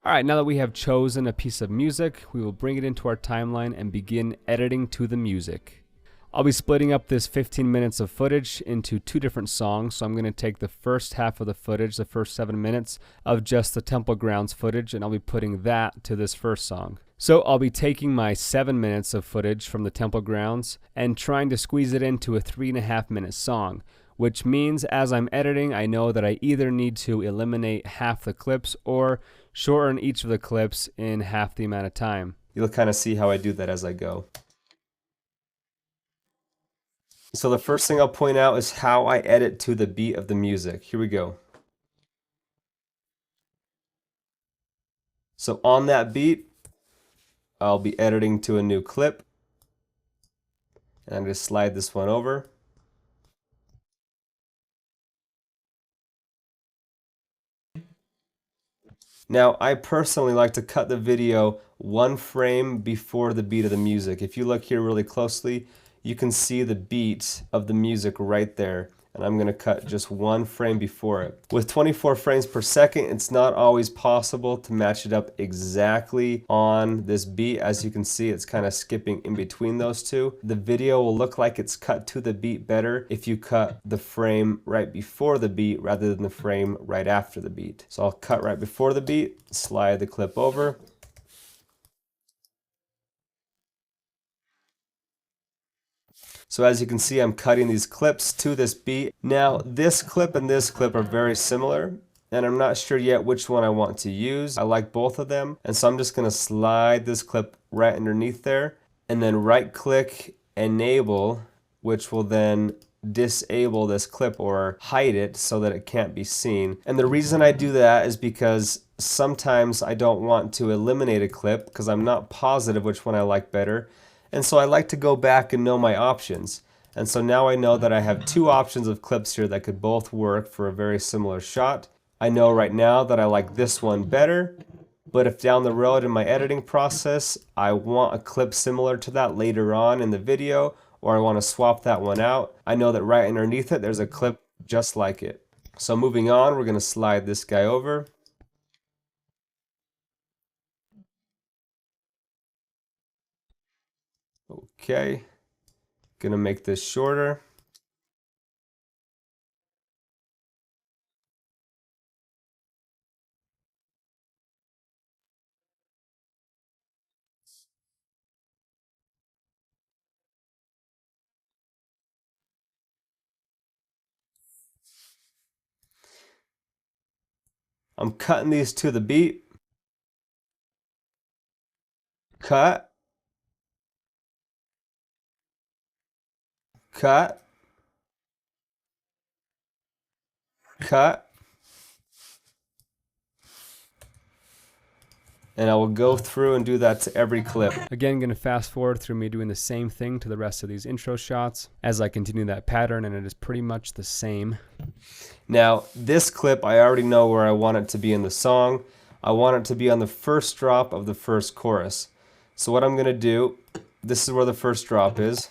Alright, now that we have chosen a piece of music, we will bring it into our timeline and begin editing to the music. I'll be splitting up this 15 minutes of footage into two different songs, so I'm going to take the first half of the footage, the first 7 minutes of just the Temple Grounds footage, and I'll be putting that to this first song. So I'll be taking my 7 minutes of footage from the Temple Grounds and trying to squeeze it into a 3.5 minute song, which means as I'm editing, I know that I either need to eliminate half the clips or shorten each of the clips in half the amount of time. You'll kind of see how I do that as I go. So the first thing I'll point out is how I edit to the beat of the music. Here we go. So on that beat, I'll be editing to a new clip. And I'm going to slide this one over. Now, I personally like to cut the video 1 frame before the beat of the music. If you look here really closely, you can see the beat of the music right there. And I'm going to cut just 1 frame before it. With 24 frames per second, it's not always possible to match it up exactly on this beat. As you can see, it's kind of skipping in between those two. The video will look like it's cut to the beat better if you cut the frame right before the beat rather than the frame right after the beat. So I'll cut right before the beat, slide the clip over. So as you can see, I'm cutting these clips to this beat. Now, this clip and this clip are very similar, and I'm not sure yet which one I want to use. I like both of them, and so I'm just going to slide this clip right underneath there, and then right-click Enable, which will then disable this clip or hide it so that it can't be seen. And the reason I do that is because sometimes I don't want to eliminate a clip because I'm not positive which one I like better. And so I like to go back and know my options. And so now I know that I have 2 options of clips here that could both work for a very similar shot. I know right now that I like this one better, but if down the road in my editing process I want a clip similar to that later on in the video, or I want to swap that one out, I know that right underneath it there's a clip just like it. So moving on, we're going to slide this guy over. Okay, gonna make this shorter. I'm cutting these to the beat. Cut. Cut. Cut. And I will go through and do that to every clip. Again, going to fast forward through me doing the same thing to the rest of these intro shots as I continue that pattern, and it is pretty much the same. Now, this clip, I already know where I want it to be in the song. I want it to be on the first drop of the first chorus. So what I'm going to do, this is where the first drop is.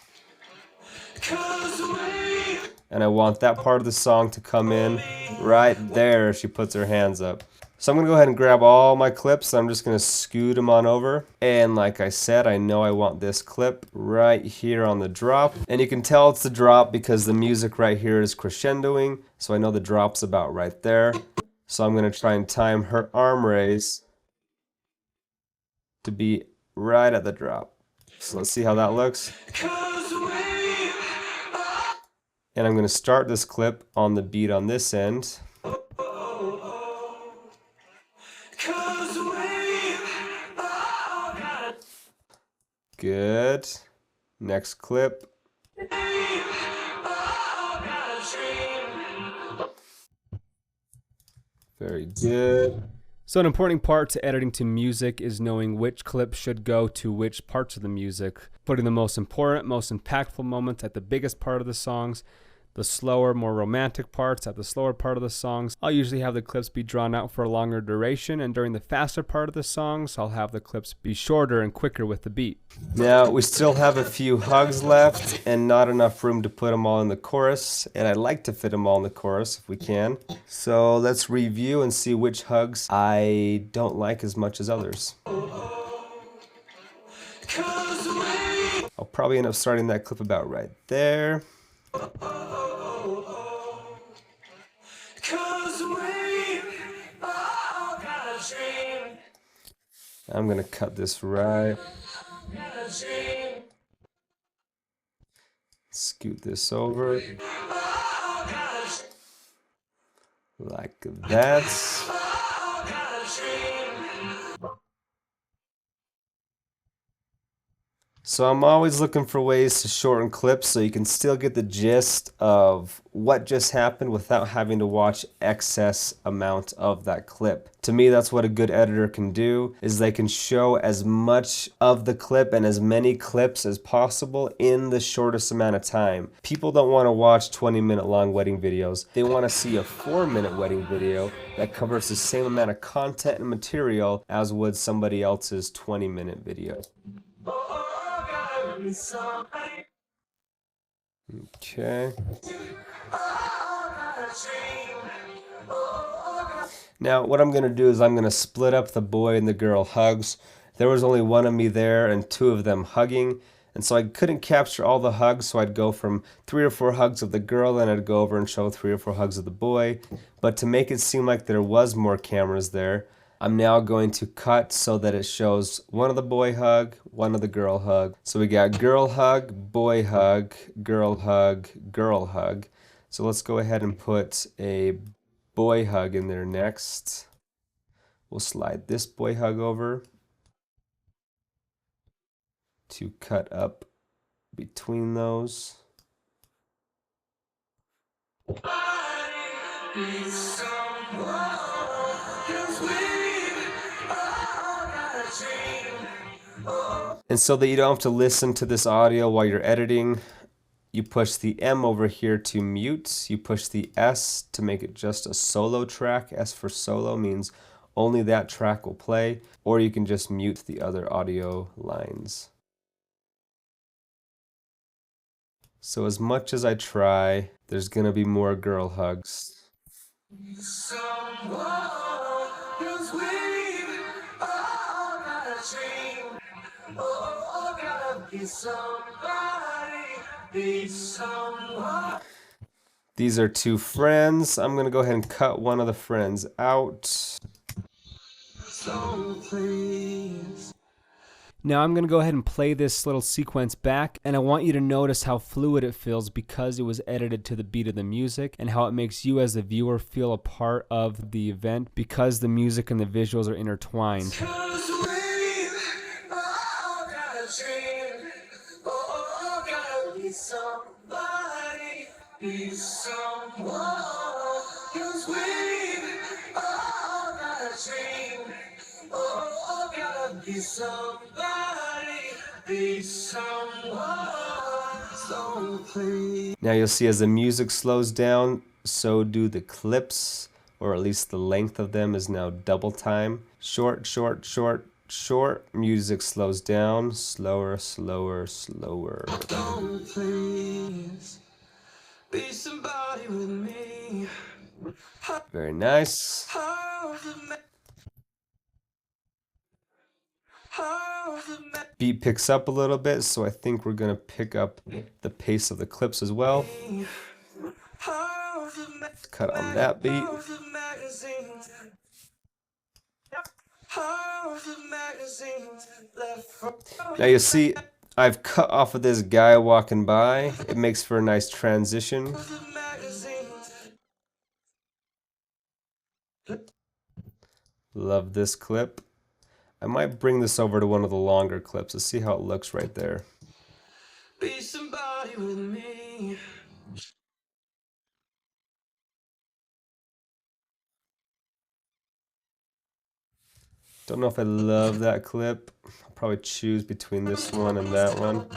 And I want that part of the song to come in right there if she puts her hands up. So I'm going to go ahead and grab all my clips. I'm just going to scoot them on over. And like I said, I know I want this clip right here on the drop. And you can tell it's the drop because the music right here is crescendoing. So I know the drop's about right there. So I'm going to try and time her arm raise to be right at the drop. So let's see how that looks. And I'm going to start this clip on the beat on this end. Good. Next clip. Very good. So an important part to editing to music is knowing which clips should go to which parts of the music, putting the most important, most impactful moments at the biggest part of the songs, the slower, more romantic parts at the slower part of the songs. I'll usually have the clips be drawn out for a longer duration, and during the faster part of the songs, I'll have the clips be shorter and quicker with the beat. Now, we still have a few hugs left and not enough room to put them all in the chorus, and I'd like to fit them all in the chorus if we can. So let's review and see which hugs I don't like as much as others. I'll probably end up starting that clip about right there. I'm gonna cut this right. Scoot this over. Like that. So I'm always looking for ways to shorten clips so you can still get the gist of what just happened without having to watch excess amount of that clip. To me, that's what a good editor can do, is they can show as much of the clip and as many clips as possible in the shortest amount of time. People don't want to watch 20-minute long wedding videos. They want to see a 4-minute wedding video that covers the same amount of content and material as would somebody else's 20-minute video. Okay. Now what I'm going to do is I'm going to split up the boy and the girl hugs. There was only one of me there and two of them hugging, and so I couldn't capture all the hugs, so I'd go from 3 or 4 hugs of the girl and I'd go over and show 3 or 4 hugs of the boy. But to make it seem like there was more cameras there, I'm now going to cut so that it shows one of the boy hug, one of the girl hug. So we got girl hug, boy hug, girl hug, girl hug. So let's go ahead and put a boy hug in there next. We'll slide this boy hug over to cut up between those. And so that you don't have to listen to this audio while you're editing, you push the M over here to mute, you push the S to make it just a solo track. S for solo means only that track will play, or you can just mute the other audio lines. So as much as I try, there's gonna be more girl hugs. These are 2 friends. I'm gonna go ahead and cut one of the friends out. Now I'm going to go ahead and play this little sequence back, and I want you to notice how fluid it feels because it was edited to the beat of the music, and how it makes you as the viewer feel a part of the event because the music and the visuals are intertwined. Now you'll see as the music slows down, so do the clips, or at least the length of them is now double time. Short, short, short, short. Music slows down, slower, slower, slower. Very nice. Beat picks up a little bit, so I think we're gonna pick up the pace of the clips as well. Cut on that beat. Now you see I've cut off of this guy walking by. It makes for a nice transition. Love this clip. I might bring this over to one of the longer clips. Let's see how it looks right there. Be somebody with me. Don't know if I love that clip. I'll probably choose between this one and that one.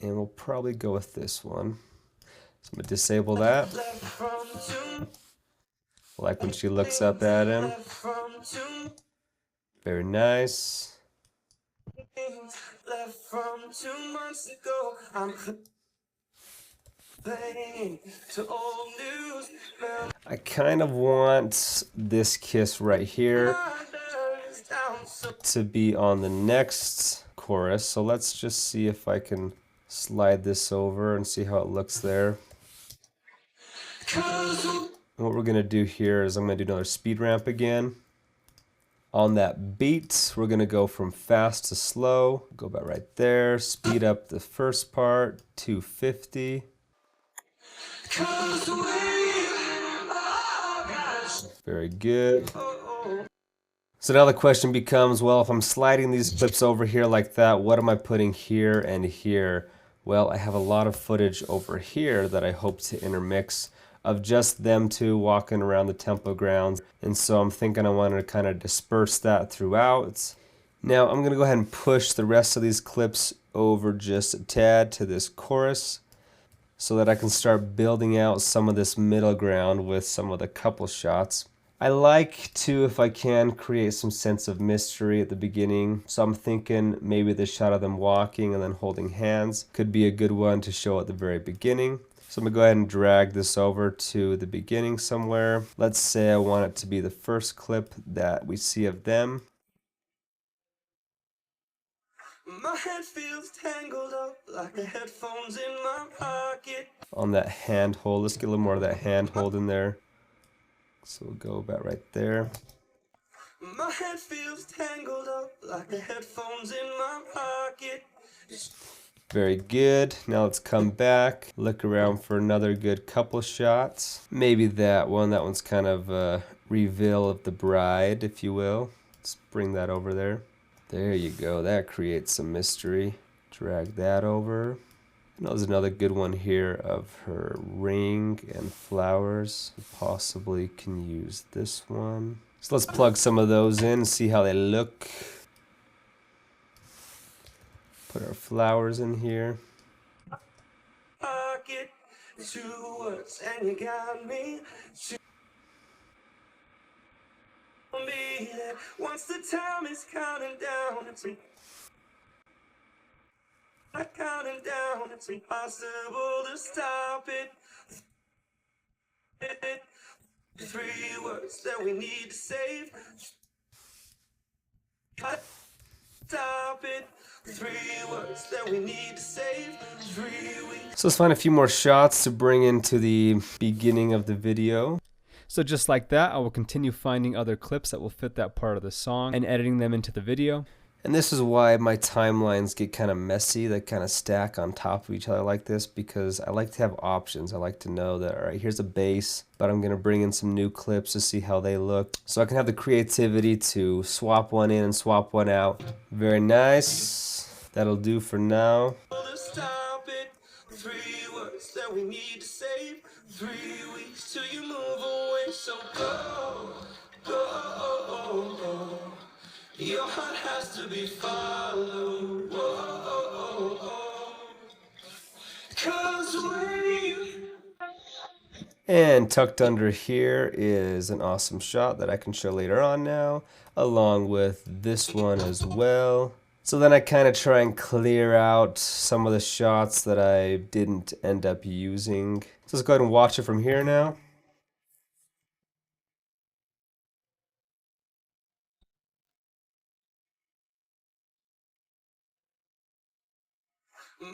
And we'll probably go with this one. So I'm gonna disable that. Like when she looks up at him. Very nice. I kind of want this kiss right here to be on the next chorus. So let's just see if I can slide this over and see how it looks there. And what we're going to do here is I'm going to do another speed ramp again. On that beat, we're going to go from fast to slow. Go about right there. Speed up the first part, 250. Very good. So now the question becomes, well, if I'm sliding these clips over here like that, what am I putting here and here? Well, I have a lot of footage over here that I hope to intermix of just them two walking around the temple grounds. And so I'm thinking I want to kind of disperse that throughout. Now I'm going to go ahead and push the rest of these clips over just a tad to this chorus so that I can start building out some of this middle ground with some of the couple shots. I like to, if I can, create some sense of mystery at the beginning. So I'm thinking maybe the shot of them walking and then holding hands could be a good one to show at the very beginning. So I'm going to go ahead and drag this over to the beginning somewhere. Let's say I want it to be the first clip that we see of them. My head feels tangled up like the headphones in my pocket. On that hand hold, let's get a little more of that hand hold in there. So we'll go about right there. My head feels tangled up like the headphones in my pocket. Very good. Now let's come back, look around for another good couple shots. Maybe that one. That one's kind of a reveal of the bride, if you will. Let's bring that over there. There you go. That creates some mystery. Drag that over. There's another good one here of her ring and flowers. Possibly can use this one. So let's plug some of those in and see how they look. Put our flowers in here. Once the time is counting down, it's impossible to stop it. 3 words that we need to save. Stop it. 3 words that we need to save. 3 weeks. So let's find a few more shots to bring into the beginning of the video. So just like that, I will continue finding other clips that will fit that part of the song and editing them into the video. And this is why my timelines get kind of messy. They kind of stack on top of each other like this because I like to have options. I like to know that, all right, here's a base, but I'm going to bring in some new clips to see how they look. So I can have the creativity to swap one in and swap one out. Very nice. That'll do for now. Stop it. 3 words that we need to save. 3 weeks till you move away. So go, go, go. Your heart has to be followed. And tucked under here is an awesome shot that I can show later on now, along with this one as well. So then I kind of try and clear out some of the shots that I didn't end up using. So let's go ahead and watch it from here now.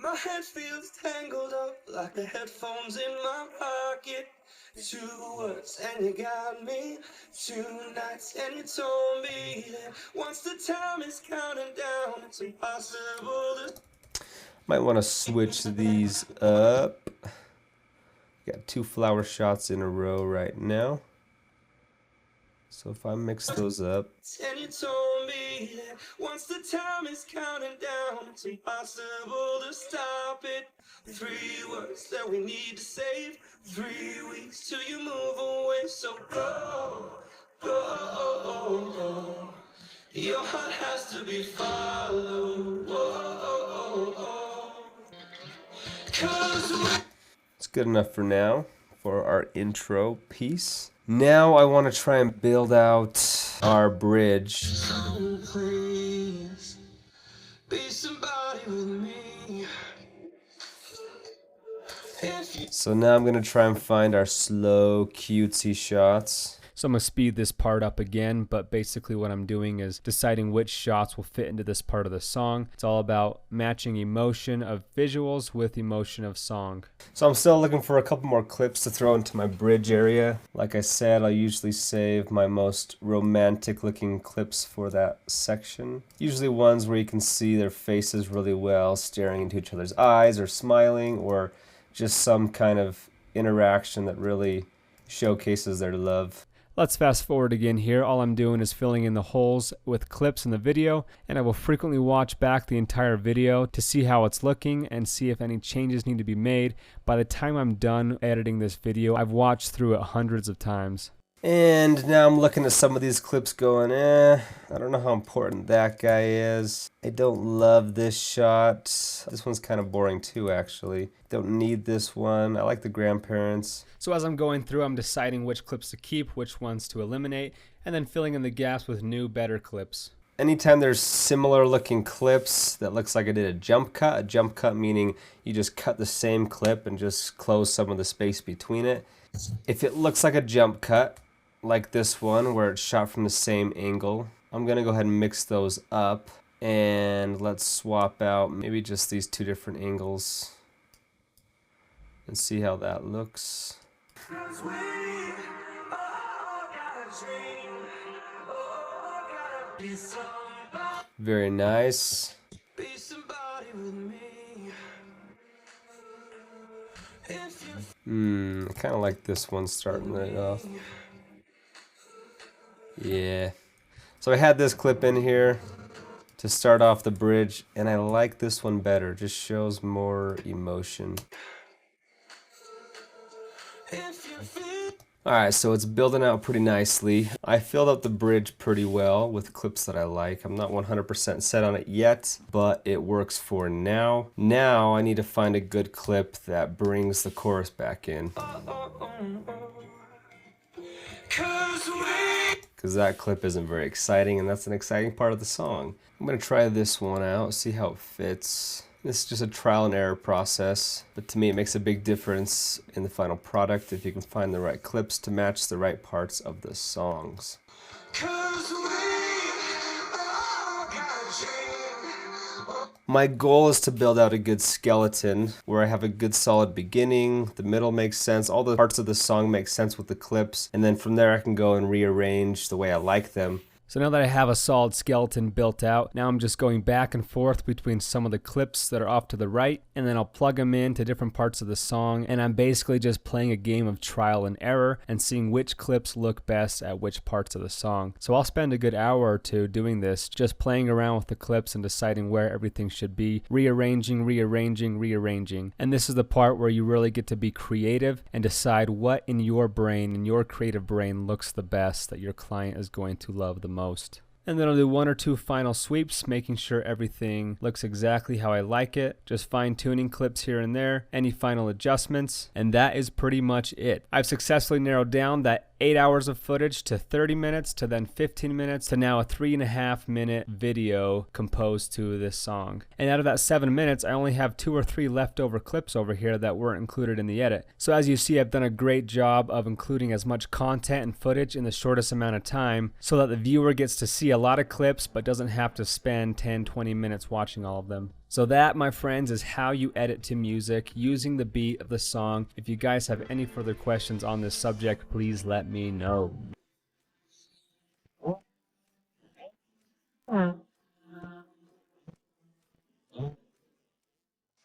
My head feels tangled up like the headphones in my pocket. 2 words and you got me. 2 nights and you told me that once the time is counting down, it's impossible to... Might want to switch these up. Got 2 flower shots in a row right now. So if I mix those up. And you told me that once the time is counting down, it's impossible to stop it. 3 words that we need to save. 3 weeks till you move away. So go, go, go. Your heart has to be followed. Let's good enough for now for our intro piece. Now I want to try and build out our bridge. Please be somebody with me. So now I'm going to try and find our slow, cutesy shots. So I'm going to speed this part up again, but basically what I'm doing is deciding which shots will fit into this part of the song. It's all about matching emotion of visuals with emotion of song. So I'm still looking for a couple more clips to throw into my bridge area. Like I said, I'll usually save my most romantic looking clips for that section. Usually ones where you can see their faces really well, staring into each other's eyes or smiling, or just some kind of interaction that really showcases their love. Let's fast forward again here. All I'm doing is filling in the holes with clips in the video, and I will frequently watch back the entire video to see how it's looking and see if any changes need to be made. By the time I'm done editing this video, I've watched through it hundreds of times. And now I'm looking at some of these clips going, I don't know how important that guy is. I don't love this shot. This one's kind of boring too, actually. Don't need this one. I like the grandparents. So as I'm going through, I'm deciding which clips to keep, which ones to eliminate, and then filling in the gaps with new, better clips. Anytime there's similar looking clips that looks like I did a jump cut meaning you just cut the same clip and just close some of the space between it. If it looks like a jump cut, like this one where it's shot from the same angle, I'm gonna go ahead and mix those up, and let's swap out maybe just these two different angles and see how that looks. Very nice. I kind of like this one starting right off. Yeah. So I had this clip in here to start off the bridge, and I like this one better. Just shows more emotion. Alright, so it's building out pretty nicely. I filled up the bridge pretty well with clips that I like. I'm not 100% set on it yet, but it works for now. Now I need to find a good clip that brings the chorus back in. Because that clip isn't very exciting, and that's an exciting part of the song. I'm going to try this one out, see how it fits. This is just a trial and error process, but to me it makes a big difference in the final product if you can find the right clips to match the right parts of the songs. My goal is to build out a good skeleton where I have a good solid beginning, the middle makes sense, all the parts of the song make sense with the clips, and then from there I can go and rearrange the way I like them. So now that I have a solid skeleton built out, now I'm just going back and forth between some of the clips that are off to the right, and then I'll plug them into different parts of the song, and I'm basically just playing a game of trial and error and seeing which clips look best at which parts of the song. So I'll spend a good hour or two doing this, just playing around with the clips and deciding where everything should be, rearranging. And this is the part where you really get to be creative and decide what in your brain, in your creative brain, looks the best that your client is going to love the most. And then I'll do one or two final sweeps, making sure everything looks exactly how I like it. Just fine-tuning clips here and there, any final adjustments, and that is pretty much it. I've successfully narrowed down that 8 hours of footage to 30 minutes to then 15 minutes to now a 3.5 minute video composed to this song. And out of that 7 minutes, I only have 2 or 3 leftover clips over here that weren't included in the edit. So as you see, I've done a great job of including as much content and footage in the shortest amount of time so that the viewer gets to see a lot of clips but doesn't have to spend 10-20 minutes watching all of them. So that, my friends, is how you edit to music using the beat of the song. If you guys have any further questions on this subject, please let me know.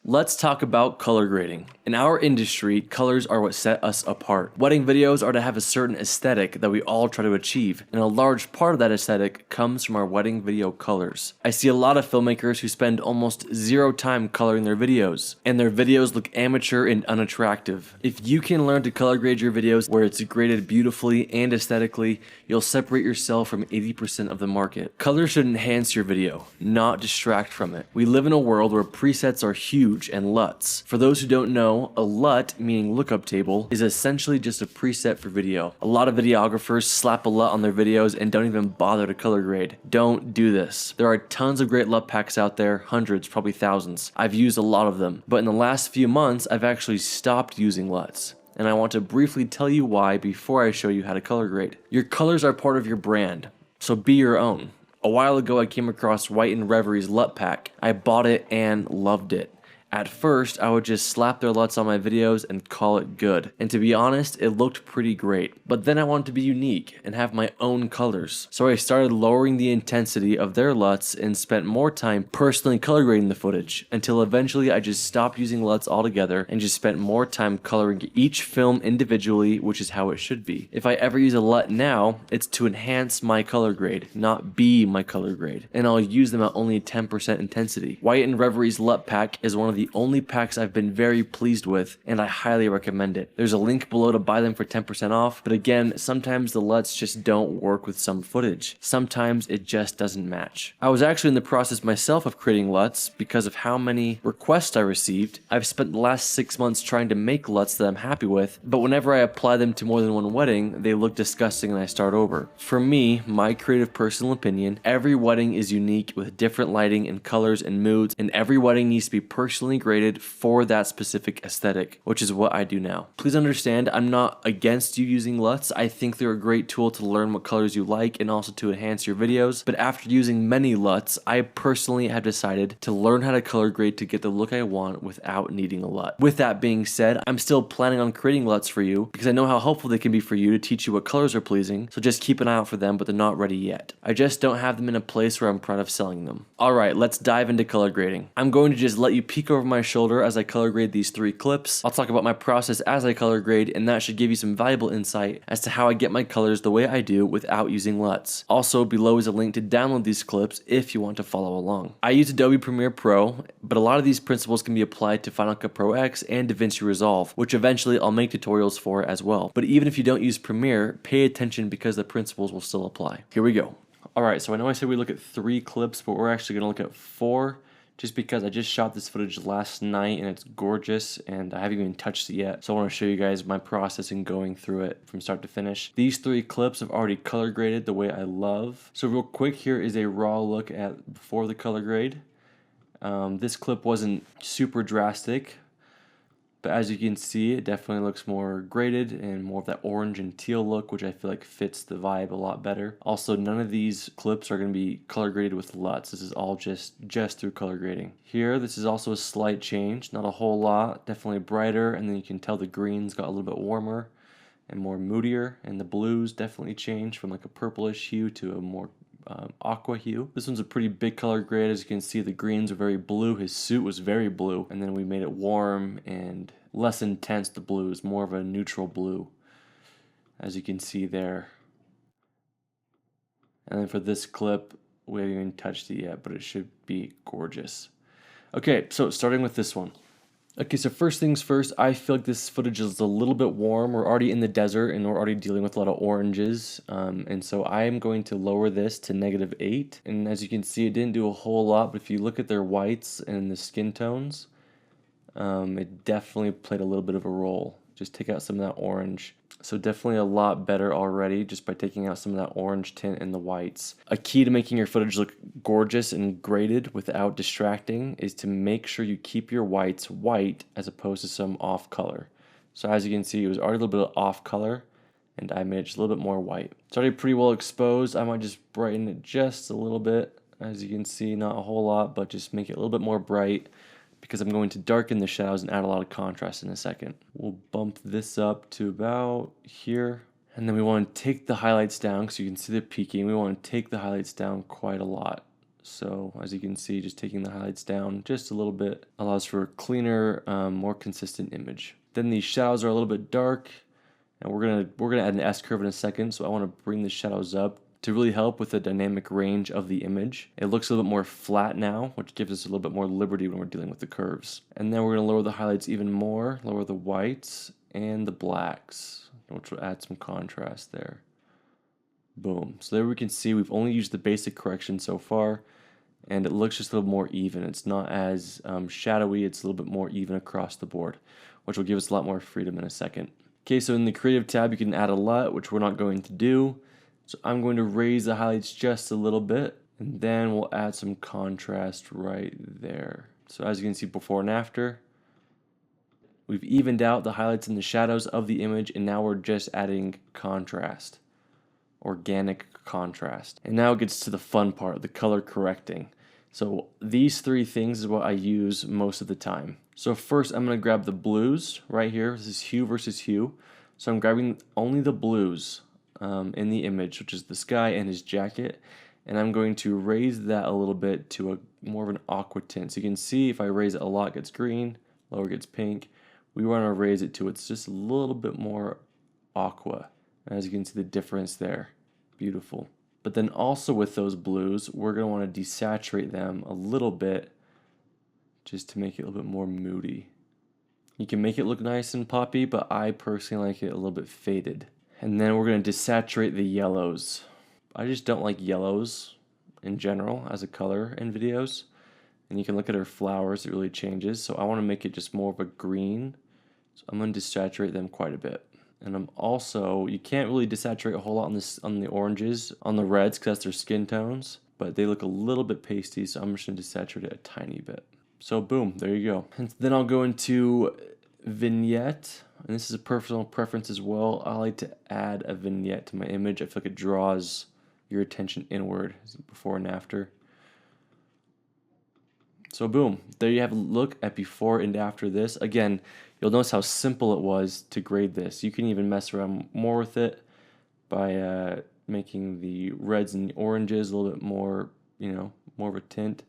Let's talk about color grading. In our industry, colors are what set us apart. Wedding videos are to have a certain aesthetic that we all try to achieve, and a large part of that aesthetic comes from our wedding video colors. I see a lot of filmmakers who spend almost zero time coloring their videos, and their videos look amateur and unattractive. If you can learn to color grade your videos where it's graded beautifully and aesthetically, you'll separate yourself from 80% of the market. Color should enhance your video, not distract from it. We live in a world where presets are huge Luge, and LUTs. For those who don't know, a LUT, meaning lookup table, is essentially just a preset for video. A lot of videographers slap a LUT on their videos and don't even bother to color grade. Don't do this. There are tons of great LUT packs out there, hundreds, probably thousands. I've used a lot of them, but in the last few months, I've actually stopped using LUTs. And I want to briefly tell you why before I show you how to color grade. Your colors are part of your brand, so be your own. A while ago, I came across White and Revery's LUT pack. I bought it and loved it. At first, I would just slap their LUTs on my videos and call it good. And to be honest, it looked pretty great. But then I wanted to be unique and have my own colors. So I started lowering the intensity of their LUTs and spent more time personally color grading the footage, until eventually I just stopped using LUTs altogether and just spent more time coloring each film individually, which is how it should be. If I ever use a LUT now, it's to enhance my color grade, not be my color grade. And I'll use them at only 10% intensity. White and Revery's LUT pack is one of the only packs I've been very pleased with, and I highly recommend it. There's a link below to buy them for 10% off, but again, sometimes the LUTs just don't work with some footage. Sometimes it just doesn't match. I was actually in the process myself of creating LUTs because of how many requests I received. I've spent the last 6 months trying to make LUTs that I'm happy with, but whenever I apply them to more than one wedding, they look disgusting and I start over. For me, my creative personal opinion, every wedding is unique with different lighting and colors and moods, and every wedding needs to be personally graded for that specific aesthetic, which is what I do now. Please understand, I'm not against you using LUTs. I think they're a great tool to learn what colors you like and also to enhance your videos, but after using many LUTs, I personally have decided to learn how to color grade to get the look I want without needing a LUT. With that being said, I'm still planning on creating LUTs for you because I know how helpful they can be for you to teach you what colors are pleasing, so just keep an eye out for them, but they're not ready yet. I just don't have them in a place where I'm proud of selling them. Alright, let's dive into color grading. I'm going to just let you peek over my shoulder as I color grade these 3 clips. I'll talk about my process as I color grade, and that should give you some valuable insight as to how I get my colors the way I do without using LUTs. Also, below is a link to download these clips if you want to follow along. I use Adobe Premiere Pro, but a lot of these principles can be applied to Final Cut Pro X and DaVinci Resolve, which eventually I'll make tutorials for as well. But even if you don't use Premiere, pay attention because the principles will still apply. Here we go. Alright, so I know I said we look at 3 clips, but we're actually going to look at 4. Just because I just shot this footage last night and it's gorgeous and I haven't even touched it yet. So I want to show you guys my process in going through it from start to finish. These 3 clips I've already color graded the way I love. So real quick, here is a raw look at before the color grade. This clip wasn't super drastic, but as you can see, it definitely looks more graded and more of that orange and teal look, which I feel like fits the vibe a lot better. Also, none of these clips are going to be color graded with LUTs. This is all just through color grading. Here, this is also a slight change, not a whole lot, definitely brighter, and then you can tell the greens got a little bit warmer and more moodier, and the blues definitely changed from like a purplish hue to a more aqua hue. This one's a pretty big color grade. As you can see, the greens are very blue. His suit was very blue, and then we made it warm and less intense. The blue is more of a neutral blue, as you can see there. And then for this clip, we haven't even touched it yet, but it should be gorgeous. Okay, so starting with this one. Okay, so first things first, I feel like this footage is a little bit warm. We're already in the desert and we're already dealing with a lot of oranges. And so I am going to lower this to -8. And as you can see, it didn't do a whole lot, but if you look at their whites and the skin tones, it definitely played a little bit of a role. Just take out some of that orange. So definitely a lot better already just by taking out some of that orange tint in the whites. A key to making your footage look gorgeous and graded without distracting is to make sure you keep your whites white as opposed to some off color. So as you can see, it was already a little bit off color and I made it just a little bit more white. It's already pretty well exposed. I might just brighten it just a little bit. As you can see, not a whole lot, but just make it a little bit more bright, because I'm going to darken the shadows and add a lot of contrast in a second. We'll bump this up to about here. And then we want to take the highlights down so you can see the peaking. We want to take the highlights down quite a lot. So as you can see, just taking the highlights down just a little bit allows for a cleaner, more consistent image. Then these shadows are a little bit dark, and we're gonna add an S-curve in a second. So I want to bring the shadows up to really help with the dynamic range of the image. It looks a little bit more flat now, which gives us a little bit more liberty when we're dealing with the curves. And then we're going to lower the highlights even more, lower the whites and the blacks, which will add some contrast there. Boom. So there we can see we've only used the basic correction so far. and it looks just a little more even. It's not as shadowy, it's a little bit more even across the board, which will give us a lot more freedom in a second. Okay, so in the creative tab you can add a LUT, which we're not going to do. So I'm going to raise the highlights just a little bit, and then we'll add some contrast right there. So as you can see before and after, we've evened out the highlights and the shadows of the image, and now we're just adding contrast, organic contrast. And now it gets to the fun part, the color correcting. So these three things is what I use most of the time. So first I'm going to grab the blues right here. This is hue versus hue. So I'm grabbing only the blues in the image, which is the sky and his jacket. And I'm going to raise that a little bit to a more of an aqua tint. So you can see if I raise it a lot, it gets green, lower it gets pink. We want to raise it to it's just a little bit more aqua. As you can see the difference there. Beautiful. But then also with those blues, we're going to want to desaturate them a little bit just to make it a little bit more moody. You can make it look nice and poppy, but I personally like it a little bit faded. And then we're going to desaturate the yellows. I just don't like yellows in general as a color in videos. And you can look at her flowers, it really changes. So I want to make it just more of a green. So I'm going to desaturate them quite a bit. And I'm also, you can't really desaturate a whole lot on the oranges, on the reds, because that's their skin tones. But they look a little bit pasty, so I'm just going to desaturate it a tiny bit. So boom, there you go. And then I'll go into vignette. And this is a personal preference as well. I like to add a vignette to my image. I feel like it draws your attention inward before and after. So boom, there you have a look at before and after this. Again, you'll notice how simple it was to grade this. You can even mess around more with it by making the reds and the oranges a little bit more, more of a tint,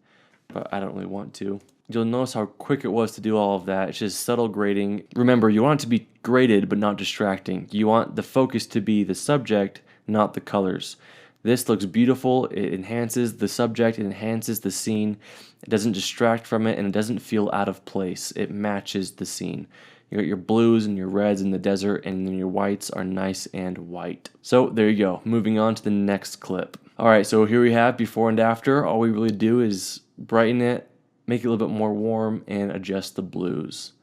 but I don't really want to. You'll notice how quick it was to do all of that. It's just subtle grading. Remember, you want it to be graded but not distracting. You want the focus to be the subject, not the colors. This looks beautiful. It enhances the subject, it enhances the scene. It doesn't distract from it, and it doesn't feel out of place. It matches the scene. You got your blues and your reds in the desert, and then your whites are nice and white. So there you go. Moving on to the next clip. All right, so here we have before and after. All we really do is brighten it, make it a little bit more warm, and adjust the blues.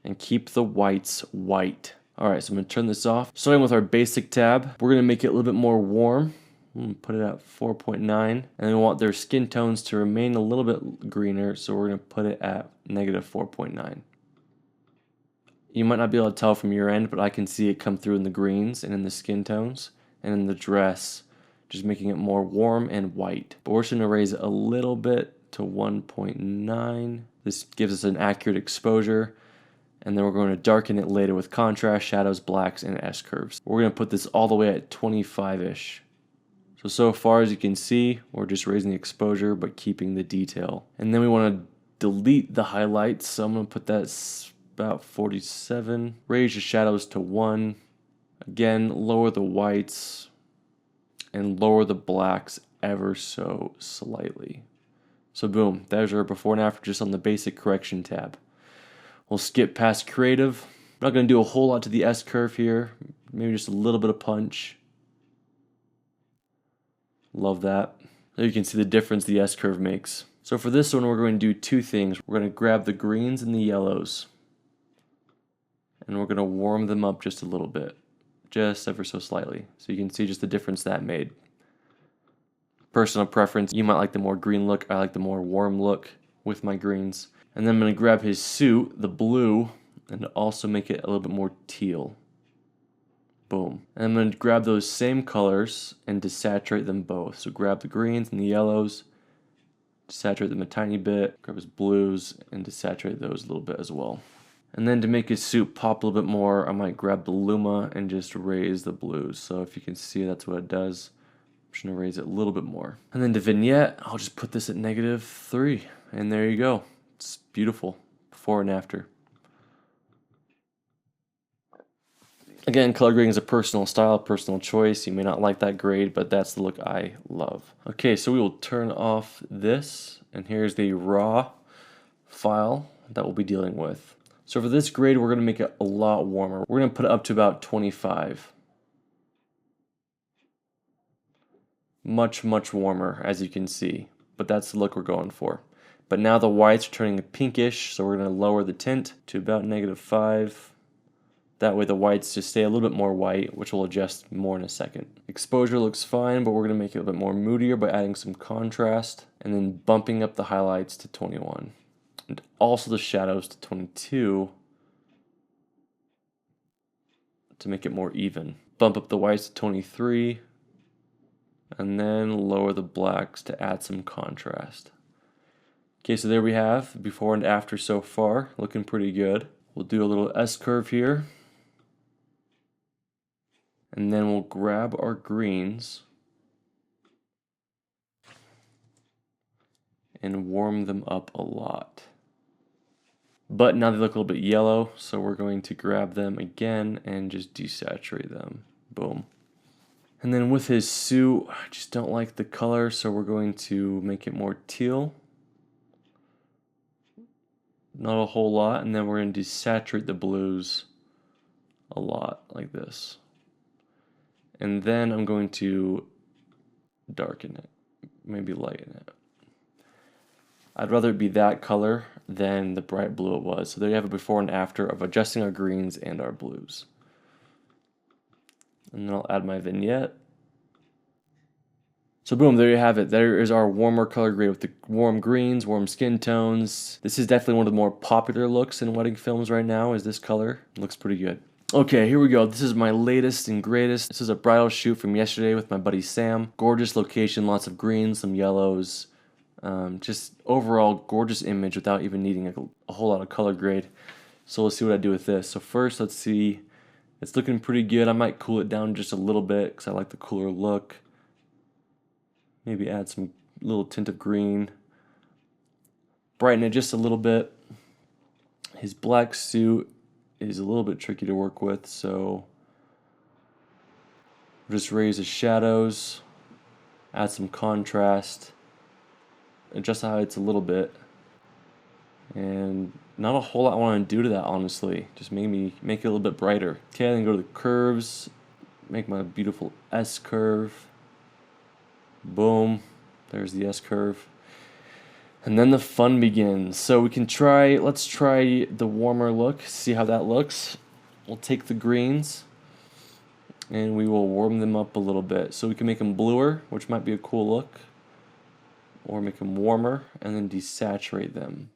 And keep the whites white. All right, so I'm going to turn this off. Starting with our basic tab, we're going to make it a little bit more warm. Put it at 4.9, and then we want their skin tones to remain a little bit greener, so we're going to put it at negative 4.9. You might not be able to tell from your end, but I can see it come through in the greens and in the skin tones and in the dress, just making it more warm and white. But we're just going to raise it a little bit to 1.9. This gives us an accurate exposure, and then we're going to darken it later with contrast, shadows, blacks, and S-curves. We're going to put this all the way at 25-ish. So far as you can see, we're just raising the exposure but keeping the detail. And then we want to delete the highlights, so I'm going to put that about 47. Raise the shadows to 1. Again, lower the whites and lower the blacks ever so slightly. So boom, there's our before and after just on the basic correction tab. We'll skip past creative. I'm not going to do a whole lot to the S-curve here, maybe just a little bit of punch. Love that. There you can see the difference the S-curve makes. So for this one, we're going to do two things. We're going to grab the greens and the yellows, and we're going to warm them up just a little bit, just ever so slightly. So you can see just the difference that made. Personal preference, you might like the more green look. I like the more warm look with my greens. And then I'm going to grab his suit, the blue, and also make it a little bit more teal. Boom. And I'm going to grab those same colors and desaturate them both. So grab the greens and the yellows, desaturate them a tiny bit, grab his blues, and desaturate those a little bit as well. And then to make his suit pop a little bit more, I might grab the Luma and just raise the blues. So if you can see, that's what it does. I'm just going to raise it a little bit more. And then to vignette, I'll just put this at -3. And there you go. It's beautiful, before and after. Again, color grading is a personal style, personal choice. You may not like that grade, but that's the look I love. Okay, so we will turn off this, and here's the raw file that we'll be dealing with. So for this grade, we're going to make it a lot warmer. We're going to put it up to about 25. Much, much warmer, as you can see. but that's the look we're going for. But now the whites are turning pinkish, so we're going to lower the tint to about -5. That way the whites just stay a little bit more white, which we'll adjust more in a second. Exposure looks fine, but we're going to make it a bit more moodier by adding some contrast and then bumping up the highlights to 21. And also the shadows to 22 to make it more even. Bump up the whites to 23 and then lower the blacks to add some contrast. Okay, so there we have before and after so far, looking pretty good. We'll do a little S-curve here. And then we'll grab our greens and warm them up a lot. But now they look a little bit yellow, so we're going to grab them again and just desaturate them. Boom. And then with his suit, I just don't like the color, so we're going to make it more teal. Not a whole lot, and then we're going to desaturate the blues a lot, like this. And then I'm going to darken it, maybe lighten it. I'd rather it be that color than the bright blue it was. So there you have a before and after of adjusting our greens and our blues. And then I'll add my vignette. So boom, there you have it. There is our warmer color grade with the warm greens, warm skin tones. This is definitely one of the more popular looks in wedding films right now, is this color. It looks pretty good. Okay, here we go. This is my latest and greatest. This is a bridal shoot from yesterday with my buddy Sam. Gorgeous location, lots of greens, some yellows. Just overall gorgeous image without even needing a whole lot of color grade. So let's see what I do with this. So first, let's see. It's looking pretty good. I might cool it down just a little bit because I like the cooler look. Maybe add some little tint of green. Brighten it just a little bit. His black suit is a little bit tricky to work with, so just raise the shadows, add some contrast, adjust the highlights a little bit, and not a whole lot I want to do to that, honestly. Just make it a little bit brighter. Okay, then go to the curves, make my beautiful S curve. Boom, there's the S curve. And then the fun begins. So we can let's try the warmer look, see how that looks. We'll take the greens and we will warm them up a little bit. So we can make them bluer, which might be a cool look, or make them warmer and then desaturate them.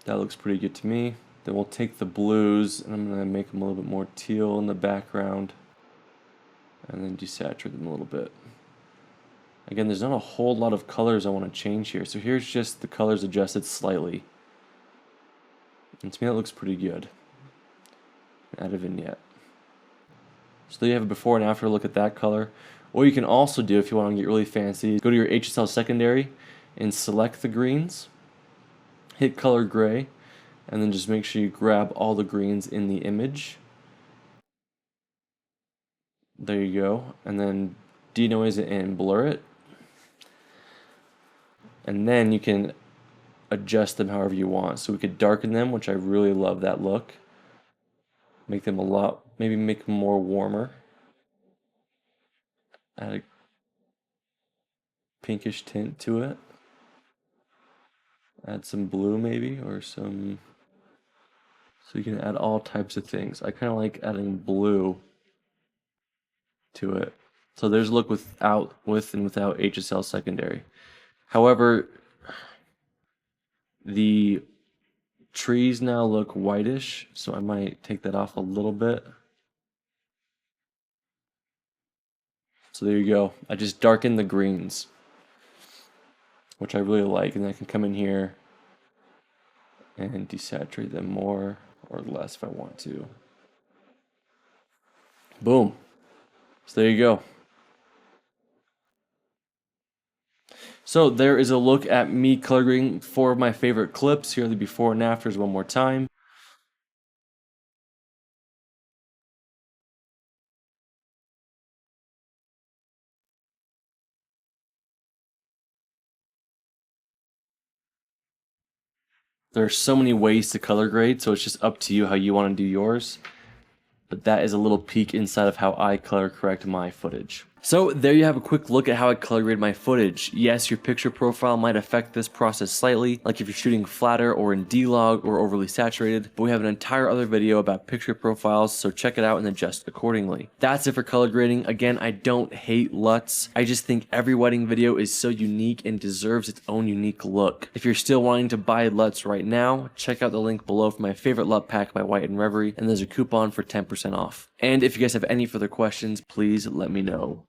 That looks pretty good to me. Then we'll take the blues and I'm gonna make them a little bit more teal in the background and then desaturate them a little bit. Again, there's not a whole lot of colors I want to change here. So here's just the colors adjusted slightly. And to me that looks pretty good. Add a vignette. So there you have a before and after look at that color. Or you can also do, if you want to get really fancy, go to your HSL secondary and select the greens. Hit color gray. And then just make sure you grab all the greens in the image. There you go. And then denoise it and blur it. And then you can adjust them however you want. So we could darken them, which I really love that look. Make them maybe make them more warmer. Add a pinkish tint to it. Add some blue maybe, or some... So you can add all types of things. I kind of like adding blue to it. So there's a look with and without HSL secondary. However, the trees now look whitish, so I might take that off a little bit. So there you go. I just darkened the greens, which I really like, and I can come in here and desaturate them more or less if I want to. Boom. So there you go. So there is a look at me color grading 4 of my favorite clips. Here are the before and afters one more time. There are so many ways to color grade, so it's just up to you how you want to do yours. but that is a little peek inside of how I color correct my footage. So there you have a quick look at how I color grade my footage. Yes, your picture profile might affect this process slightly, like if you're shooting flatter or in D-Log or overly saturated, but we have an entire other video about picture profiles, so check it out and adjust accordingly. That's it for color grading. Again, I don't hate LUTs. I just think every wedding video is so unique and deserves its own unique look. If you're still wanting to buy LUTs right now, check out the link below for my favorite LUT pack by White and Reverie, and there's a coupon for 10% off. And if you guys have any further questions, please let me know.